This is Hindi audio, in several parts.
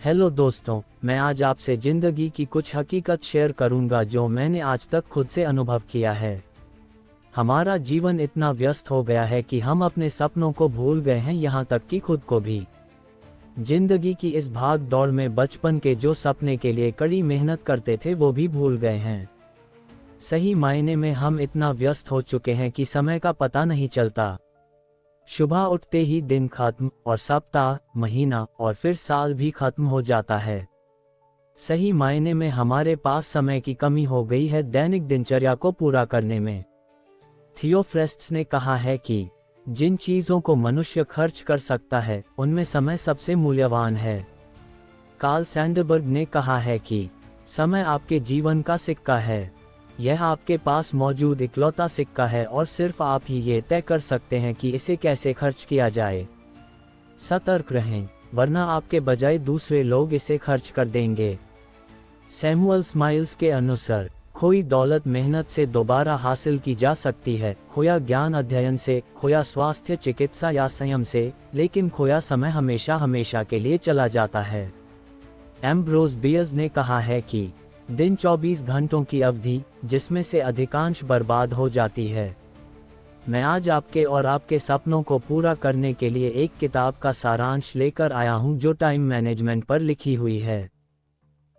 हेलो दोस्तों, मैं आज आपसे ज़िंदगी की कुछ हकीकत शेयर करूंगा जो मैंने आज तक खुद से अनुभव किया है। हमारा जीवन इतना व्यस्त हो गया है कि हम अपने सपनों को भूल गए हैं, यहाँ तक कि खुद को भी। जिंदगी की इस भाग दौड़ में बचपन के जो सपने के लिए कड़ी मेहनत करते थे वो भी भूल गए हैं। सही मायने में हम इतना व्यस्त हो चुके हैं कि समय का पता नहीं चलता। सुबह उठते ही दिन खत्म और सप्ताह, महीना और फिर साल भी खत्म हो जाता है। सही मायने में हमारे पास समय की कमी हो गई है दैनिक दिनचर्या को पूरा करने में। थियोफ्रेस्ट्स ने कहा है कि जिन चीज़ों को मनुष्य खर्च कर सकता है उनमें समय सबसे मूल्यवान है। कार्ल सैंडबर्ग ने कहा है कि समय आपके जीवन का सिक्का है। यह आपके पास मौजूद इकलौता सिक्का है और सिर्फ आप ही ये तय कर सकते हैं कि इसे कैसे खर्च किया जाए। सतर्क रहें, वरना आपके बजाय दूसरे लोग इसे खर्च कर देंगे। सैमुअल स्माइल्स के अनुसार खोई दौलत मेहनत से दोबारा हासिल की जा सकती है, खोया ज्ञान अध्ययन से, खोया स्वास्थ्य चिकित्सा या संयम से, लेकिन खोया समय हमेशा हमेशा के लिए चला जाता है। एम्ब्रोस बियर्स ने कहा है कि दिन 24 घंटों की अवधि जिसमें से अधिकांश बर्बाद हो जाती है। मैं आज आपके और आपके सपनों को पूरा करने के लिए एक किताब का सारांश लेकर आया हूं जो टाइम मैनेजमेंट पर लिखी हुई है।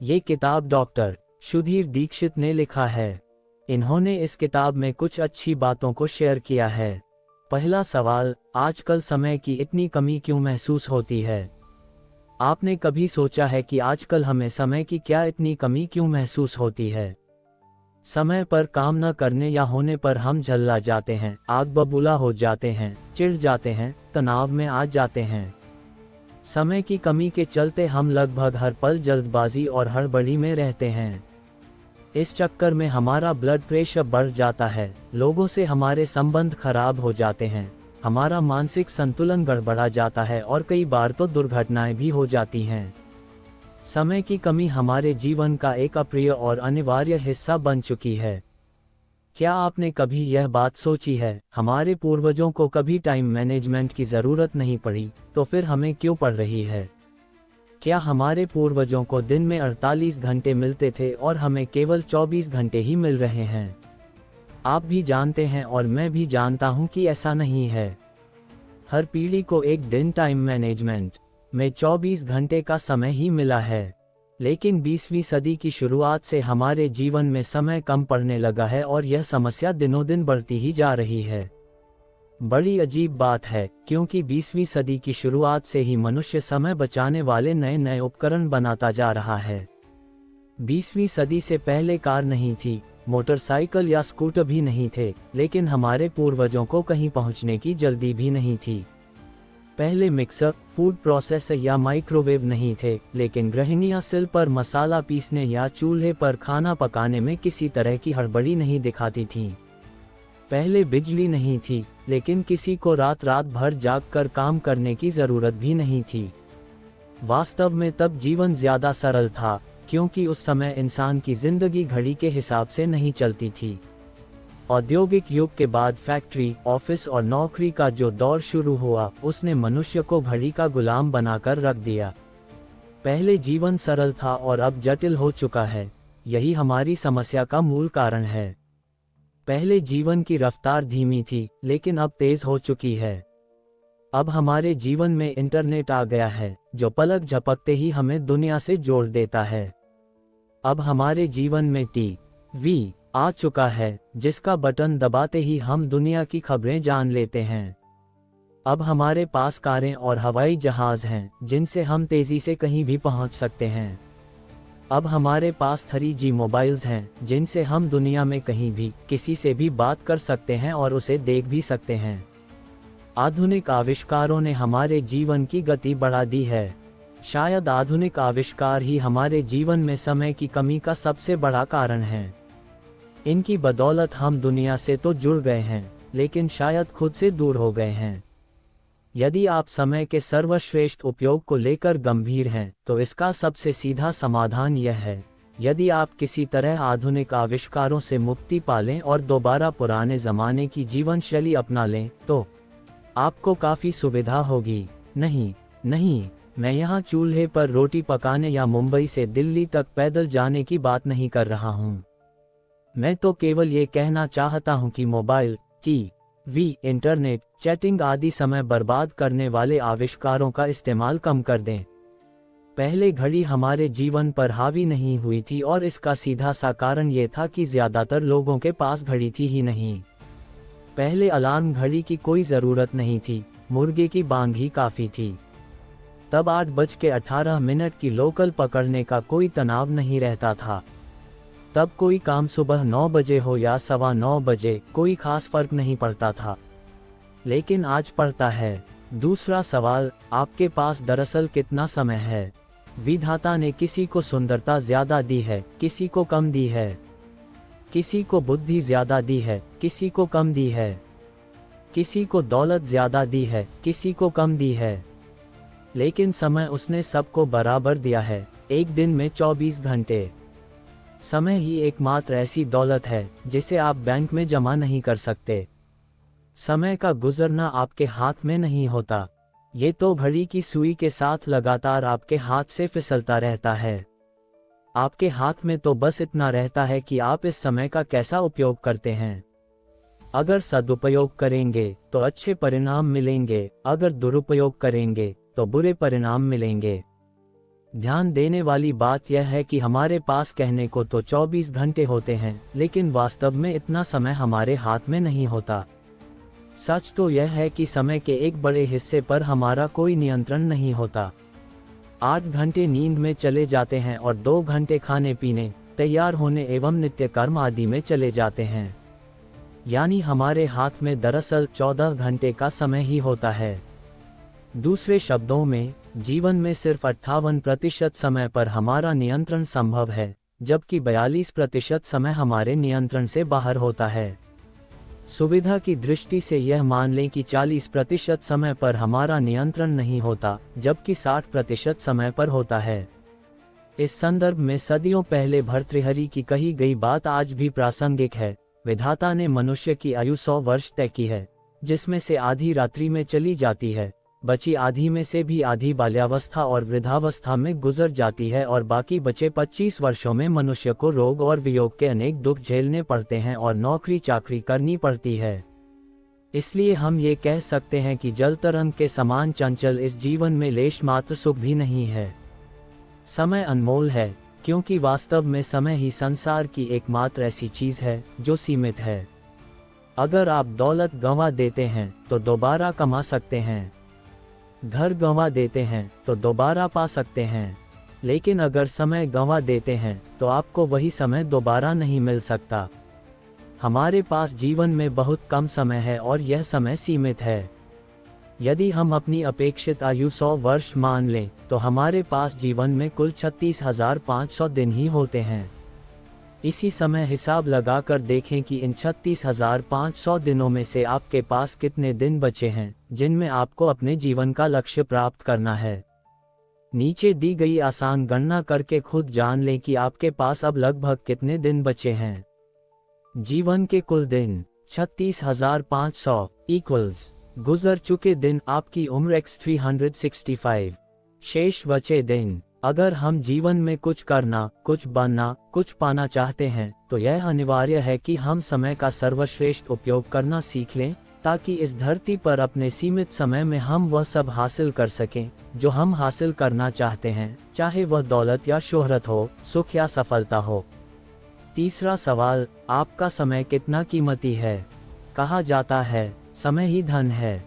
ये किताब डॉक्टर सुधीर दीक्षित ने लिखा है। इन्होंने इस किताब में कुछ अच्छी बातों को शेयर किया है। पहला सवाल, आजकल समय की इतनी कमी क्यों महसूस होती है? आपने कभी सोचा है कि आजकल हमें समय की क्या इतनी कमी क्यों महसूस होती है? समय पर काम न करने या होने पर हम झल्ला जाते हैं, आग बबूला हो जाते हैं, चिढ़ जाते हैं, तनाव में आ जाते हैं। समय की कमी के चलते हम लगभग हर पल जल्दबाजी और हड़बड़ी में रहते हैं। इस चक्कर में हमारा ब्लड प्रेशर बढ़ जाता है, लोगों से हमारे संबंध खराब हो जाते हैं, हमारा मानसिक संतुलन गड़बड़ा जाता है और कई बार तो दुर्घटनाएं भी हो जाती हैं। समय की कमी हमारे जीवन का एक अप्रिय और अनिवार्य हिस्सा बन चुकी है। क्या आपने कभी यह बात सोची है, हमारे पूर्वजों को कभी टाइम मैनेजमेंट की ज़रूरत नहीं पड़ी, तो फिर हमें क्यों पड़ रही है? क्या हमारे पूर्वजों को दिन में 48 घंटे मिलते थे और हमें केवल 24 घंटे ही मिल रहे हैं? आप भी जानते हैं और मैं भी जानता हूं कि ऐसा नहीं है। हर पीढ़ी को एक दिन टाइम मैनेजमेंट में 24 घंटे का समय ही मिला है, लेकिन 20वीं सदी की शुरुआत से हमारे जीवन में समय कम पड़ने लगा है और यह समस्या दिनों दिन बढ़ती ही जा रही है। बड़ी अजीब बात है, क्योंकि 20वीं सदी की शुरुआत से ही मनुष्य समय बचाने वाले नए नए उपकरण बनाता जा रहा है। 20वीं सदी से पहले कार नहीं थी, मोटरसाइकिल या स्कूटर भी नहीं थे, लेकिन हमारे पूर्वजों को कहीं पहुंचने की जल्दी भी नहीं थी। पहले मिक्सर, फूड प्रोसेसर या माइक्रोवेव नहीं थे, लेकिन गृहिणियां सिल पर मसाला पीसने या चूल्हे पर खाना पकाने में किसी तरह की हड़बड़ी नहीं दिखाती थीं। पहले बिजली नहीं थी, लेकिन किसी को रात रात भर जागकर काम करने की ज़रूरत भी नहीं थी। वास्तव में तब जीवन ज़्यादा सरल था, क्योंकि उस समय इंसान की जिंदगी घड़ी के हिसाब से नहीं चलती थी। औद्योगिक युग के बाद फैक्ट्री, ऑफिस और नौकरी का जो दौर शुरू हुआ, उसने मनुष्य को घड़ी का गुलाम बनाकर रख दिया। पहले जीवन सरल था और अब जटिल हो चुका है। यही हमारी समस्या का मूल कारण है। पहले जीवन की रफ्तार धीमी थी, लेकिन अब तेज हो चुकी है। अब हमारे जीवन में इंटरनेट आ गया है, जो पलक झपकते ही हमें दुनिया से जोड़ देता है। अब हमारे जीवन में टीवी आ चुका है, जिसका बटन दबाते ही हम दुनिया की खबरें जान लेते हैं। अब हमारे पास कारें और हवाई जहाज हैं, जिनसे हम तेजी से कहीं भी पहुंच सकते हैं। अब हमारे पास 3G मोबाइल्स हैं, जिनसे हम दुनिया में कहीं भी किसी से भी बात कर सकते हैं और उसे देख भी सकते हैं। आधुनिक आविष्कारों ने हमारे जीवन की गति बढ़ा दी है। शायद आधुनिक आविष्कार ही हमारे जीवन में समय की कमी का सबसे बड़ा कारण है। इनकी बदौलत हम दुनिया से तो जुड़ गए हैं, लेकिन शायद खुद से दूर हो गए हैं। यदि आप समय के सर्वश्रेष्ठ उपयोग को लेकर गंभीर हैं, तो इसका सबसे सीधा समाधान यह है, यदि आप किसी तरह आधुनिक आविष्कारों से मुक्ति पालें और दोबारा पुराने ज़माने की जीवन शैली अपना लें, तो आपको काफ़ी सुविधा होगी। नहीं, मैं यहाँ चूल्हे पर रोटी पकाने या मुंबई से दिल्ली तक पैदल जाने की बात नहीं कर रहा हूँ। मैं तो केवल ये कहना चाहता हूँ कि मोबाइल, टीवी, इंटरनेट, चैटिंग आदि समय बर्बाद करने वाले आविष्कारों का इस्तेमाल कम कर दें। पहले घड़ी हमारे जीवन पर हावी नहीं हुई थी और इसका सीधा सा कारण ये था कि ज़्यादातर लोगों के पास घड़ी थी ही नहीं। पहले अलार्म घड़ी की कोई ज़रूरत नहीं थी, मुर्गे की बांग ही काफ़ी थी। तब 8:18 की लोकल पकड़ने का कोई तनाव नहीं रहता था। तब कोई काम सुबह 9 बजे हो या 9:15 बजे, कोई खास फर्क नहीं पड़ता था। लेकिन आज पड़ता है। दूसरा सवाल, आपके पास दरअसल कितना समय है? विधाता ने किसी को सुंदरता ज्यादा दी है, किसी को कम दी है। किसी को बुद्धि ज्यादा दी है, किसी को कम दी है। किसी को दौलत ज्यादा दी है, किसी को कम दी है। लेकिन समय उसने सबको बराबर दिया है, एक दिन में 24 घंटे। समय ही एकमात्र ऐसी दौलत है जिसे आप बैंक में जमा नहीं कर सकते। समय का गुजरना आपके हाथ में नहीं होता, ये तो घड़ी की सुई के साथ लगातार आपके हाथ से फिसलता रहता है। आपके हाथ में तो बस इतना रहता है कि आप इस समय का कैसा उपयोग करते हैं। अगर सदुपयोग करेंगे तो अच्छे परिणाम मिलेंगे, अगर दुरुपयोग करेंगे तो बुरे परिणाम मिलेंगे। ध्यान देने वाली बात यह है कि हमारे पास कहने को तो 24 घंटे होते हैं, लेकिन वास्तव में इतना समय हमारे हाथ में नहीं होता। सच तो यह है कि समय के एक बड़े हिस्से पर हमारा कोई नियंत्रण नहीं होता। 8 घंटे नींद में चले जाते हैं और 2 घंटे खाने पीने, तैयार होने एवं नित्य कर्म आदि में चले जाते हैं। यानी हमारे हाथ में दरअसल 14 घंटे का समय ही होता है। दूसरे शब्दों में, जीवन में सिर्फ 58% समय पर हमारा नियंत्रण संभव है, जबकि 42% समय हमारे नियंत्रण से बाहर होता है। सुविधा की दृष्टि से यह मान लें कि 40% समय पर हमारा नियंत्रण नहीं होता, जबकि 60% समय पर होता है। इस संदर्भ में सदियों पहले भर्तृहरि की कही गई बात आज भी प्रासंगिक है। विधाता ने मनुष्य की आयु 100 वर्ष तय की है, जिसमें से आधी रात्रि में चली जाती है, बची आधी में से भी आधी बाल्यावस्था और वृद्धावस्था में गुजर जाती है और बाकी बचे 25 वर्षों में मनुष्य को रोग और वियोग के अनेक दुख झेलने पड़ते हैं और नौकरी चाकरी करनी पड़ती है। इसलिए हम ये कह सकते हैं कि जल तरंग के समान चंचल इस जीवन में लेश मात्र सुख भी नहीं है। समय अनमोल है, क्योंकि वास्तव में समय ही संसार की एकमात्र ऐसी चीज है जो सीमित है। अगर आप दौलत गंवा देते हैं तो दोबारा कमा सकते हैं, घर गंवा देते हैं तो दोबारा पा सकते हैं, लेकिन अगर समय गंवा देते हैं तो आपको वही समय दोबारा नहीं मिल सकता। हमारे पास जीवन में बहुत कम समय है और यह समय सीमित है। यदि हम अपनी अपेक्षित आयु 100 वर्ष मान लें तो हमारे पास जीवन में कुल 36,500 दिन ही होते हैं। इसी समय हिसाब लगाकर देखें कि इन 36,500 दिनों में से आपके पास कितने दिन बचे हैं जिनमें आपको अपने जीवन का लक्ष्य प्राप्त करना है। नीचे दी गई आसान गणना करके खुद जान लें कि आपके पास अब लगभग कितने दिन बचे हैं। जीवन के कुल दिन 36,500 इक्वल्स गुजर चुके दिन आपकी उम्र x 365 शेष बचे दिन। अगर हम जीवन में कुछ करना, कुछ बनना, कुछ पाना चाहते हैं तो यह अनिवार्य है कि हम समय का सर्वश्रेष्ठ उपयोग करना सीख लें, ताकि इस धरती पर अपने सीमित समय में हम वह सब हासिल कर सकें जो हम हासिल करना चाहते हैं, चाहे वह दौलत या शोहरत हो, सुख या सफलता हो। तीसरा सवाल, आपका समय कितना कीमती है? कहा जाता है समय ही धन है,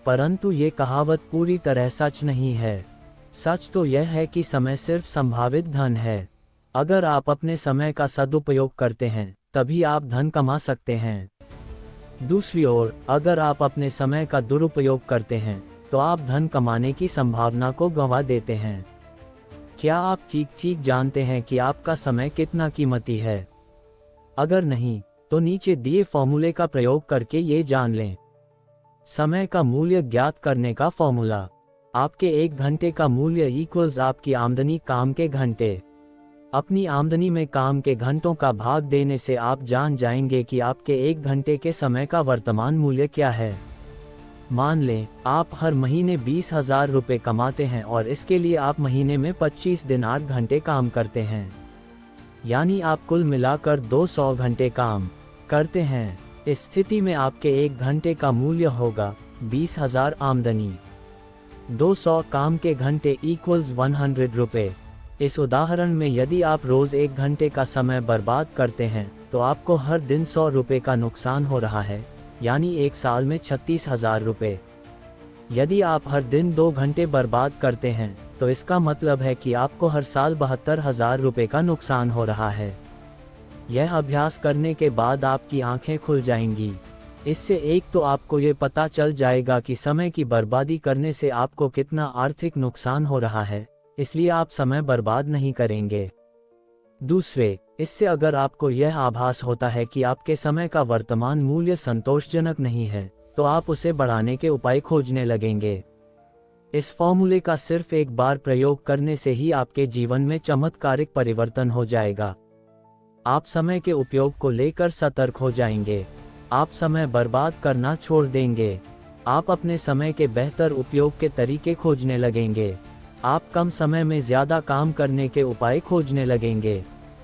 परंतु ये कहावत पूरी तरह सच नहीं है। सच तो यह है कि समय सिर्फ संभावित धन है। अगर आप अपने समय का सदुपयोग करते हैं तभी आप धन कमा सकते हैं। दूसरी ओर, अगर आप अपने समय का दुरुपयोग करते हैं तो आप धन कमाने की संभावना को गंवा देते हैं। क्या आप ठीक जानते हैं कि आपका समय कितना कीमती है? अगर नहीं तो नीचे दिए फॉर्मूले का प्रयोग करके ये जान लें। समय का मूल्य ज्ञात करने का फॉर्मूला। आपके 1 घंटे का मूल्य इक्वल्स आपकी आमदनी काम के घंटे। अपनी आमदनी में काम के घंटों का भाग देने से आप जान जाएंगे कि आपके 1 घंटे के समय का वर्तमान मूल्य क्या है। मान लें आप हर महीने 20,000 रुपये कमाते हैं और इसके लिए आप महीने में 25 दिन 8 घंटे काम करते हैं, यानी आप कुल मिलाकर 200 घंटे काम करते हैं। इस स्थिति में आपके 1 घंटे का मूल्य होगा 20,000 आमदनी। 200 काम के घंटे इक्वल्स 100 रुपये। इस उदाहरण में यदि आप रोज़ 1 घंटे का समय बर्बाद करते हैं तो आपको हर दिन 100 रुपये का नुकसान हो रहा है, यानी 1 साल में 36,000 रुपये। यदि आप हर दिन 2 घंटे बर्बाद करते हैं तो इसका मतलब है कि आपको हर साल 72,000 रुपये का नुकसान हो रहा है। यह अभ्यास करने के बाद आपकी आंखें खुल जाएंगी। इससे एक तो आपको ये पता चल जाएगा कि समय की बर्बादी करने से आपको कितना आर्थिक नुकसान हो रहा है, इसलिए आप समय बर्बाद नहीं करेंगे। दूसरे, इससे अगर आपको यह आभास होता है कि आपके समय का वर्तमान मूल्य संतोषजनक नहीं है तो आप उसे बढ़ाने के उपाय खोजने लगेंगे। इस फॉर्मूले का सिर्फ एक बार प्रयोग करने से ही आपके जीवन में चमत्कारिक परिवर्तन हो जाएगा। आप समय के उपयोग को लेकर सतर्क हो जाएंगे। आप समय बर्बाद करना छोड़ देंगे। आप अपने समय के बेहतर उपयोग के तरीके खोजने लगेंगे। आप कम समय में ज़्यादा काम करने के उपाय खोजने लगेंगे।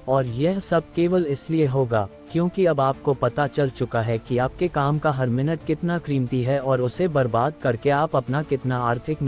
और यह सब केवल इसलिए होगा क्योंकि अब आपको पता चल चुका है कि आपके काम का हर मिनट कितना कीमती है और उसे बर्बाद करके आप अपना कितना आर्थिक